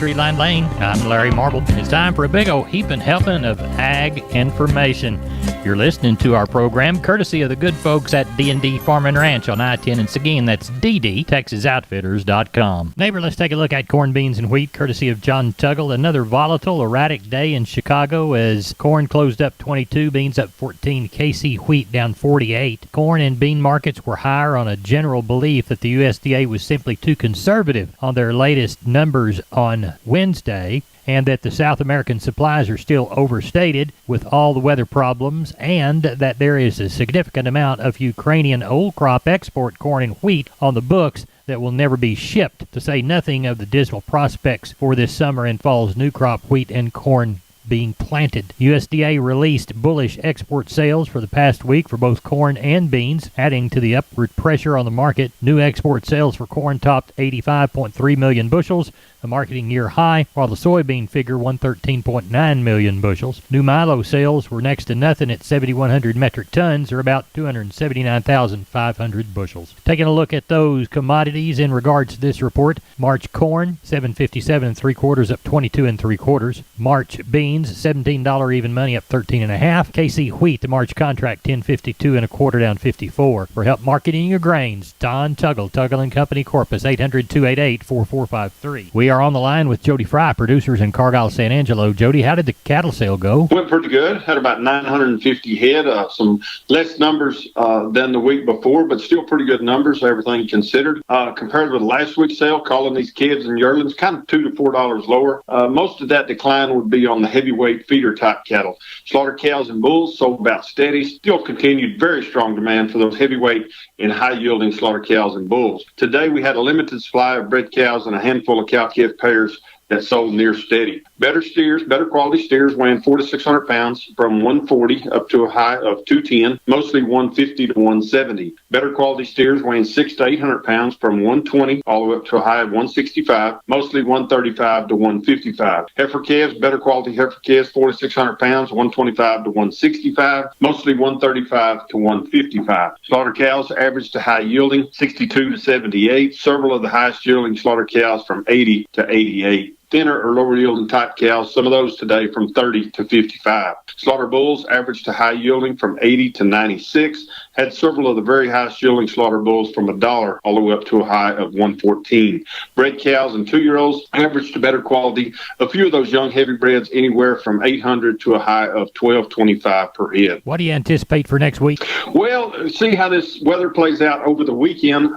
Treeline Lane. I'm Larry Marble. It's time for a big old heaping helping of ag information. You're listening to our program courtesy of the good folks at D&D Farm and Ranch on I-10 in Seguin. That's DD, TexasOutfitters.com. Neighbor, let's take a look at corn, beans, and wheat courtesy of John Tuggle. Another volatile, erratic day in Chicago as corn closed up 22, beans up 14, KC wheat down 48. Corn and bean markets were higher on a general belief that the USDA was simply too conservative on their latest numbers on Wednesday, and that the South American supplies are still overstated with all the weather problems, and that there is a significant amount of Ukrainian old crop export corn and wheat on the books that will never be shipped, to say nothing of the dismal prospects for this summer and fall's new crop wheat and corn being planted. USDA released bullish export sales for the past week for both corn and beans, adding to the upward pressure on the market. New export sales for corn topped 85.3 million bushels, a marketing year high, while the soybean figure 113.9 million bushels. New milo sales were next to nothing at 7,100 metric tons, or about 279,500 bushels. Taking a look at those commodities in regards to this report: March corn, $7.57 3/4, up 22 3/4. March beans, $17 even money, up 13.5. KC wheat, the March contract, $10.52 1/4, down 54. For help marketing your grains, Don Tuggle, Tuggle & Company, Corpus, 800-288-4453. We are on the line with Jody Fry, producers in Cargyle, San Angelo. Jody, how did the cattle sale go? Went pretty good. Had about 950 head. Some less numbers than the week before, but still pretty good numbers, everything considered. Compared with last week's sale, calling these kids and yearlings kind of $2 to $4 lower. Most of that decline would be on the heavyweight feeder type cattle. Slaughter cows and bulls sold about steady. Still continued very strong demand for those heavyweight and high yielding slaughter cows and bulls. Today we had a limited supply of bred cows and a handful of cow calf pairs that sold near steady. Better steers, better quality steers weighing 400 to 600 pounds from 140 up to a high of 210, mostly 150 to 170. Better quality steers weighing 600 to 800 pounds from 120 all the way up to a high of 165, mostly 135 to 155. Heifer calves, better quality heifer calves, 400 to 600 pounds, 125 to 165, mostly 135 to 155. Slaughter cows, average to high yielding, 62 to 78. Several of the highest yielding slaughter cows from 80 to 88. Thinner or lower yielding type cows, some of those today from 30 to 55. Slaughter bulls, average to high yielding from 80 to 96. Had several of the very highest yielding slaughter bulls from $1 all the way up to a high of 114. Bred cows and 2-year-olds, average to better quality. A few of those young heavy breds anywhere from 800 to a high of 1225 per head. What do you anticipate for next week? Well, see how this weather plays out over the weekend.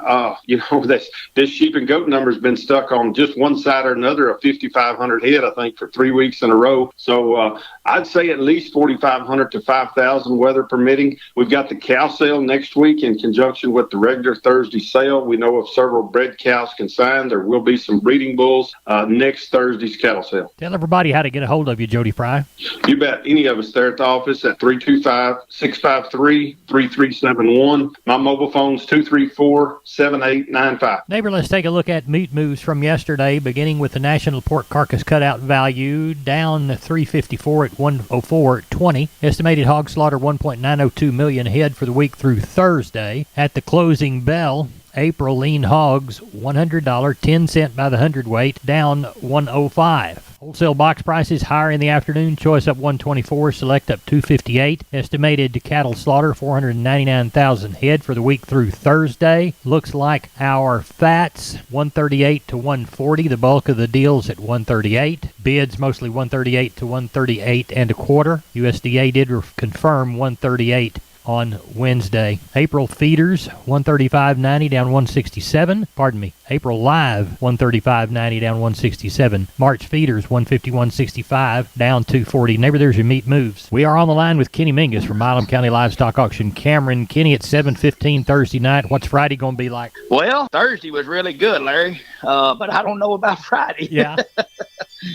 This sheep and goat number has been stuck on just one side or another of 5,500 head, I think, for 3 weeks in a row. So I'd say at least 4,500 to 5,000, weather permitting. We've got the cow sale next week in conjunction with the regular Thursday sale. We know of several bred cows consigned. There will be some breeding bulls next Thursday's cattle sale. Tell everybody how to get a hold of you, Jody Fry. You bet. Any of us there at the office at 325-653-3371. My mobile phone's 234-7895. Neighbor, let's take a look at meat moves from yesterday, beginning with the national pork carcass cutout value down $3.54 at $104.20. Estimated hog slaughter 1.902 million head for the week through Thursday. At the closing bell, April lean hogs $100, 10 cent by the hundredweight, down $105. Wholesale box prices higher in the afternoon. Choice up $124, select up $258. Estimated cattle slaughter 499,000 head for the week through Thursday. Looks like our fats $138 to $140. The bulk of the deals at $138. Bids mostly $138 to $138 1/4. USDA did confirm $138 on Wednesday. April feeders $135.90 down $167. Pardon me. April live $135.90 down $167. March feeders $151.65 down $240. Neighbor, there's your meat moves. We are on the line with Kenny Mingus from Milam County Livestock Auction. Cameron, Kenny, at 7:15 Thursday night. What's Friday going to be like? Well, Thursday was really good, Larry, but I don't know about Friday. Yeah.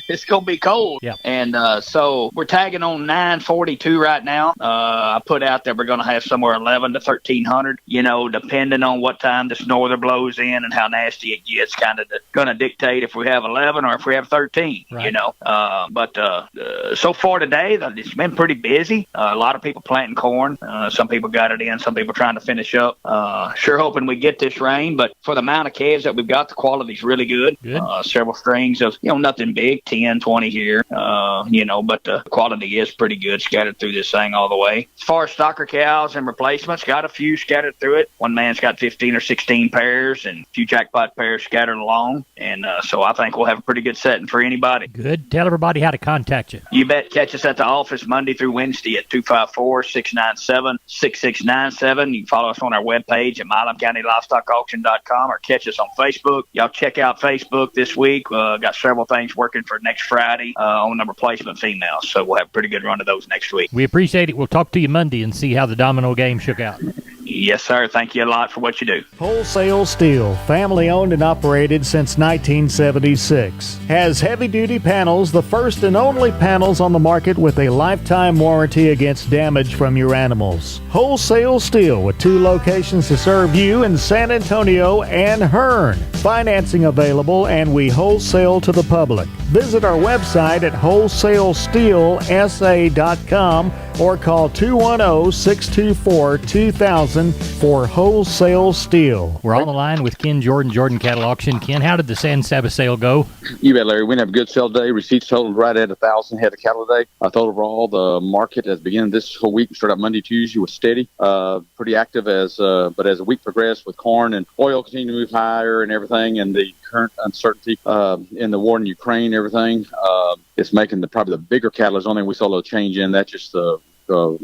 it's gonna be cold. Yep. And so we're tagging on 942 right now. I put out that we're gonna have somewhere 11 to 1300. You know, depending on what time this norther blows in and how nasty it gets, kind of gonna dictate if we have 11 or if we have 13. Right. You know, but so far today, it's been pretty busy. A lot of people planting corn. Some people got it in. Some people trying to finish up. Sure hoping we get this rain, but for the amount of calves that we've got, the quality's really good. Several strings of, nothing big, 10, 20 here, but the quality is pretty good scattered through this thing all the way. As far as stocker cows and replacements, got a few scattered through it. One man's got 15 or 16 pairs and a few jackpot pairs scattered along. And so I think we'll have a pretty good setting for anybody. Good. Tell everybody how to contact you. You bet. Catch us at the office Monday through Wednesday at 254-697-6697. You can follow us on our webpage at MilamCountyLivestockAuction.com or catch us on Facebook. Y'all check out Facebook this week. Got several things working for next Friday on the replacement females. So we'll have a pretty good run of those next week. We appreciate it. We'll talk to you Monday and see how the domino game shook out. Yes, sir. Thank you a lot for what you do. Wholesale Steel, family owned and operated since 1976. Has heavy-duty panels, the first and only panels on the market with a lifetime warranty against damage from your animals. Wholesale Steel with 2 locations to serve you in San Antonio and Hearn. Financing available, and we wholesale to the public. Visit our website at wholesalesteelsa.com or call 210-624-2000 for Wholesale Steel. We're on the line with Ken Jordan Cattle Auction. Ken, how did the San Saba sale go? You bet, Larry. We have a good sale day. Receipts totaled right at 1,000 head of cattle today. I thought overall the market at the beginning of this whole week, started out Monday, Tuesday, was steady, pretty active but as the week progressed with corn and oil continuing to move higher and everything, and the current uncertainty in the war in Ukraine, everything, it's making probably the bigger cattle is the only thing we saw a little change in. That's just the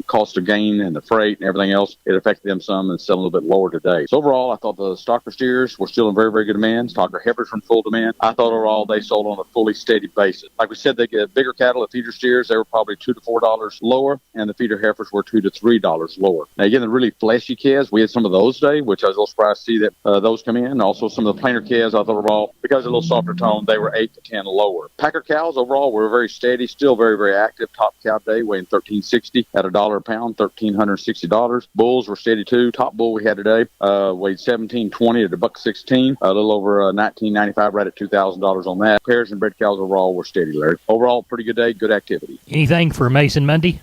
cost of gain and the freight and everything else. It affected them some and still a little bit lower today. So overall, I thought the stocker steers were still in very, very good demand. Stocker heifers were in full demand. I thought overall they sold on a fully steady basis. Like we said, they get bigger cattle, the feeder steers, they were probably $2 to $4 lower, and the feeder heifers were $2 to $3 lower. Now again, the really fleshy calves, we had some of those today, which I was a little surprised to see that those come in. Also some of the plainer calves, I thought overall, because of a little softer tone, they were 8 to 10 lower. Packer cows overall were very steady, still very, very active. Top cow day weighing 1360 at $1 a pound, $1,360. Bulls were steady too. Top bull we had today weighed 1720 at $1.16, a little over $19.95, right at $2,000 on that. Pairs and bred cows overall were steady, Larry. Overall, pretty good day, good activity. Anything for Mason Monday?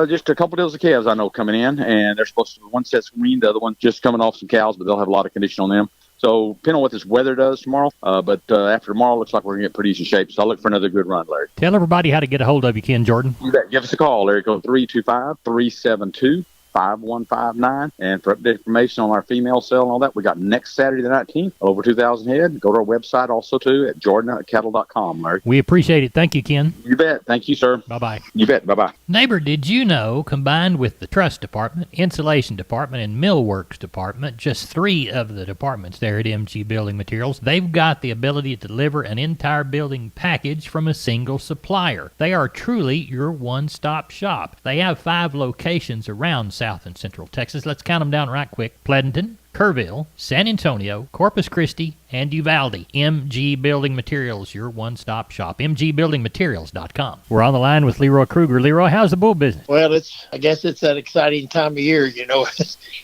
Just a couple deals of calves I know coming in, and they're supposed to be one set's weaned, the other one just coming off some cows, but they'll have a lot of condition on them. So depending on what this weather does tomorrow, but after tomorrow, looks like we're going to get pretty decent shape. So I'll look for another good run, Larry. Tell everybody how to get a hold of you, Ken Jordan. You bet. Give us a call, Larry. Go 325-372-5159. And for update information on our female sale and all that, we got next Saturday the 19th, over 2,000 head. Go to our website also, too, at jordan.cattle.com, Larry. We appreciate it. Thank you, Ken. You bet. Thank you, sir. Bye-bye. You bet. Bye-bye. Neighbor, did you know, combined with the truss department, insulation department, and millworks department, just 3 of the departments there at MG Building Materials, they've got the ability to deliver an entire building package from a single supplier. They are truly your one-stop shop. They have 5 locations around South and Central Texas. Let's count them down right quick. Pleasanton, Kerrville, San Antonio, Corpus Christi, and Uvalde. MG Building Materials, your one-stop shop. MGBuildingMaterials.com. We're on the line with Leroy Kruger. Leroy, how's the bull business? Well, I guess it's that exciting time of year,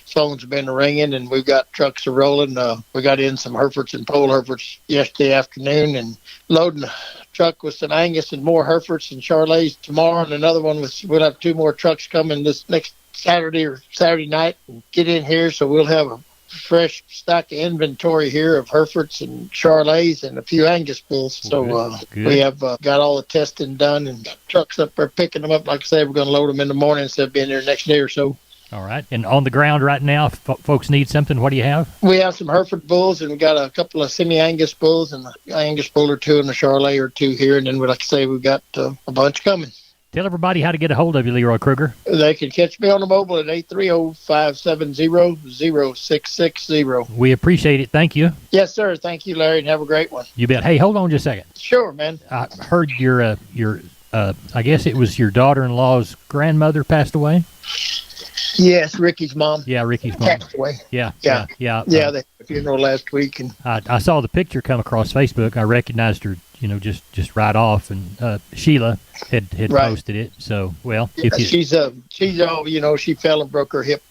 Phones have been ringing, and we've got trucks are rolling. We got in some Herefords and pole Herefords yesterday afternoon, and loading a truck with some Angus and more Herefords and Charolais tomorrow, and another one we'll have 2 more trucks coming this next Saturday or Saturday night and get in here, so we'll have a fresh stock of inventory here of Herefords and Charolais and a few Angus bulls. So we have got all the testing done and trucks up there picking them up. Like I said, we're going to load them in the morning instead of being there next day or so. All right. And on the ground right now, if folks need something, what do you have? We have some Hereford bulls, and we got a couple of semi-Angus bulls and an Angus bull or 2 and a Charolais or 2 here. And then, like I say, we've got a bunch coming. Tell everybody how to get a hold of you, Leroy Kruger. They can catch me on the mobile at 830-570-0660. We appreciate it. Thank you. Yes, sir. Thank you, Larry, and have a great one. You bet. Hey, hold on just a second. Sure, man. I heard your I guess it was your daughter-in-law's grandmother passed away? Yes, Ricky's mom. Yeah, Ricky's mom. Passed away. Yeah. Yeah, they had a funeral last week. And I saw the picture come across Facebook. I recognized her just right off. And Sheila had Right. posted it. So, well, Yeah, she's all, she fell and broke her hip,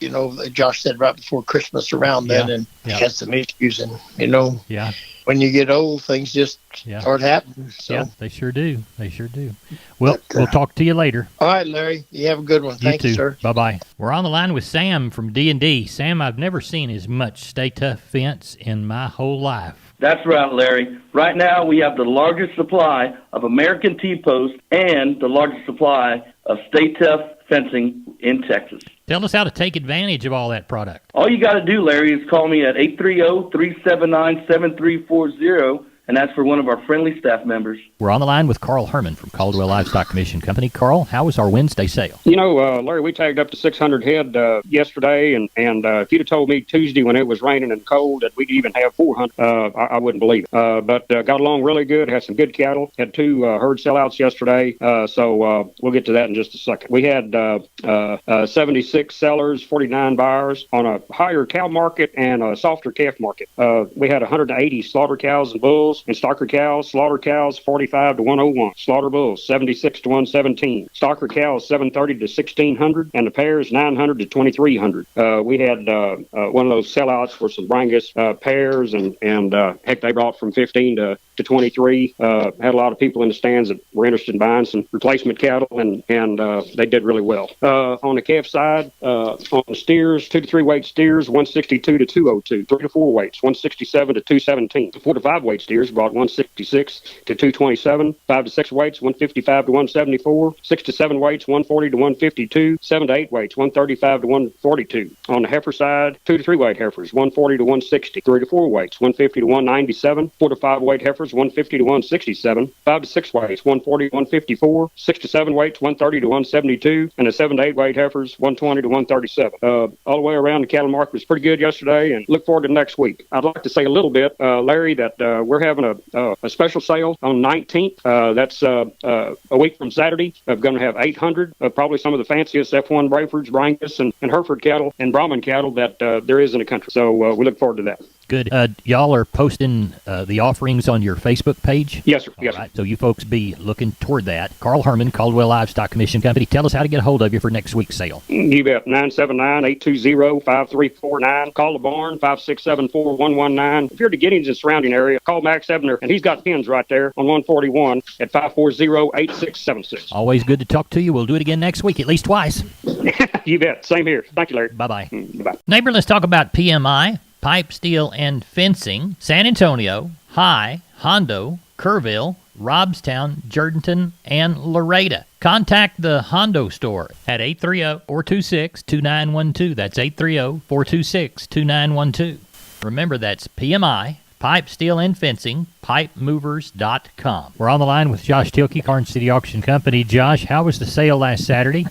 Josh said right before Christmas around then, and had some issues, and yeah. when you get old, things just start happening. So. Yeah, they sure do. Well, we'll talk to you later. All right, Larry. You have a good one. Thank you, sir. Bye-bye. We're on the line with Sam from D&D. Sam, I've never seen as much Stay Tough fence in my whole life. That's right, Larry. Right now, we have the largest supply of American T-post and the largest supply of Stay Tough fencing in Texas. Tell us how to take advantage of all that product. All you got to do, Larry, is call me at 830-379-7340, and that's for one of our friendly staff members. We're on the line with Carl Herman from Caldwell Livestock Commission Company. Carl, how was our Wednesday sale? Larry, we tagged up to 600 head yesterday, and if you'd have told me Tuesday when it was raining and cold that we'd even have 400, I wouldn't believe it. But got along really good, had some good cattle, had 2 herd sellouts yesterday, so we'll get to that in just a second. We had 76 sellers, 49 buyers on a higher cow market and a softer calf market. We had 180 slaughter cows and bulls and stocker cows. Slaughter cows 45 to 101, slaughter bulls 76 to 117, stocker cows 730 to 1600, and the pairs 900 to 2300. We had one of those sellouts for some Brangus pairs, and heck, they brought from 15 to 23. Had a lot of people in the stands that were interested in buying some replacement cattle, and they did really well. On the calf side, on the steers, 2 to 3 weight steers 162 to 202, 3 to 4 weights 167 to 217, 4 to 5 weight steers brought 166 to 227, 5 to 6 weights 155 to 174, 6 to 7 weights 140 to 152, 7 to 8 weights 135 to 142. On the heifer side, 2 to 3 weight heifers 140 to 160, 3 to 4 weights 150 to 197, 4 to 5 weight heifers 150 to 167, 5 to 6 weights 140 to 154, 6 to 7 weights 130 to 172, and the 7 to 8 weight heifers 120 to 137. All the way around, the cattle market was pretty good yesterday, and look forward to next week. I'd like to say a little bit, Larry, that we're having a special sale on 19th. That's a week from Saturday. I'm going to have 800 probably some of the fanciest F1 Brafords, Brangus, and Hereford cattle and Brahman cattle that there is in the country. So we look forward to that. Good. Y'all are posting the offerings on your Facebook page? Yes, sir. Yes, all right. So you folks be looking toward that. Carl Herman, Caldwell Livestock Commission Company. Tell us how to get a hold of you for next week's sale. You bet. 979-820-5349. Call the barn, 567-4119. If you're the Giddings and surrounding area, call Max Ebner, and he's got pins right there on 141 at 540-8676. Always good to talk to you. We'll do it again next week, at least twice. You bet. Same here. Thank you, Larry. Bye-bye. Bye-bye. Neighbor, let's talk about PMI, pipe, steel, and fencing. San Antonio, High, Hondo, Kerrville, Robstown, Jourdanton, and Laredo. Contact the Hondo store at 830-426-2912. That's 830-426-2912. Remember, that's PMI, pipe, steel, and fencing, pipemovers.com. We're on the line with Josh Tilkey, Karnes City Auction Company. Josh, how was the sale last Saturday?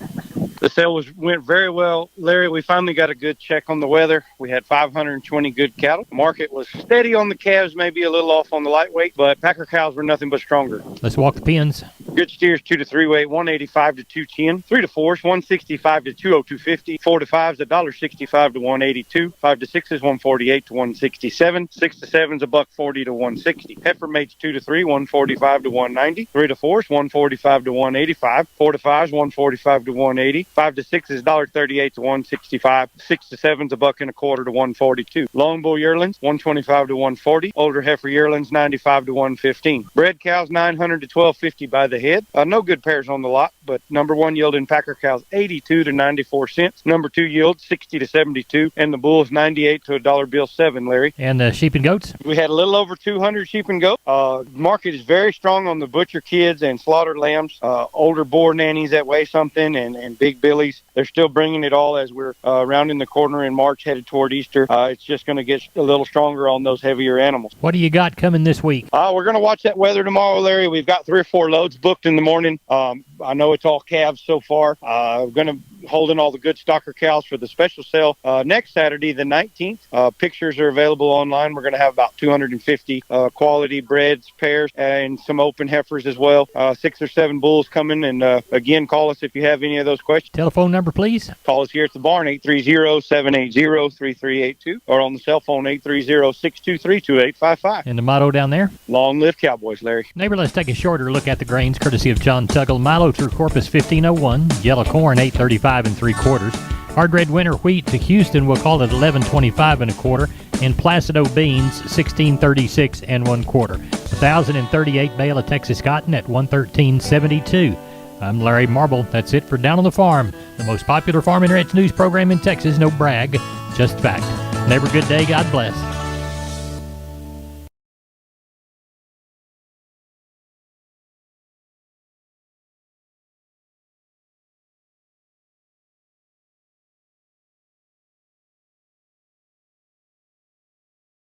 The sale went very well, Larry. We finally got a good check on the weather. We had 520 good cattle. The market was steady on the calves, maybe a little off on the lightweight, but packer cows were nothing but stronger. Let's walk the pins. Good steers, 2 to 3 weight, 185 to 210. 3 to 4s, 165 to 202.50. 4 to 5s, $1.65 to 182. 5 to 6s, 148 to 167. 6 to 7s, $1.40 to 160. Heifer mates, 2 to 3, 145 to 190. 3 to 4s, 145 to 185. 4 to 5s, 145 to 180. 5 to 6 is $1.38 to 165. 6 to 7 is $1.25 to 142. Long bull yearlings, 125 to 140. Older heifer yearlings, 95 to 115. Bred cows, 900 to 1250 by the head. No good pairs on the lot, but number 1 yield in packer cows, 82 to 94 cents. Number 2 yield, 60 to 72. And the bulls, 98 to $1.07, Larry. And the sheep and goats? We had a little over 200 sheep and goats. Market is very strong on the butcher kids and slaughtered lambs. Older boar nannies that weigh something and big billies. They're still bringing it all as we're rounding the corner in March, headed toward Easter. It's just going to get a little stronger on those heavier animals. What do you got coming this week? We're going to watch that weather tomorrow, Larry. We've got 3 or 4 loads booked in the morning. I know it's all calves so far. We're going to holding all the good stocker cows for the special sale next Saturday, the 19th. Pictures are available online. We're going to have about 250 quality breds, pairs, and some open heifers as well. 6 or 7 bulls coming. And again, call us if you have any of those questions. Telephone number, please. Call us here at the barn, 830-780-3382, or on the cell phone, 830-623-2855. And the motto down there? Long live Cowboys, Larry. Neighbor, let's take a shorter look at the grains, courtesy of John Tuggle. Milo through Corpus 1501, yellow corn 835 3/4. Hard red winter wheat to Houston, we'll call it 1125 1/4, and Placido beans 1636 1/4. 1038 bale of Texas cotton at 113.72. I'm Larry Marble. That's it for Down on the Farm, the most popular farm and ranch news program in Texas. No brag, just fact. Neighbor, good day. God bless.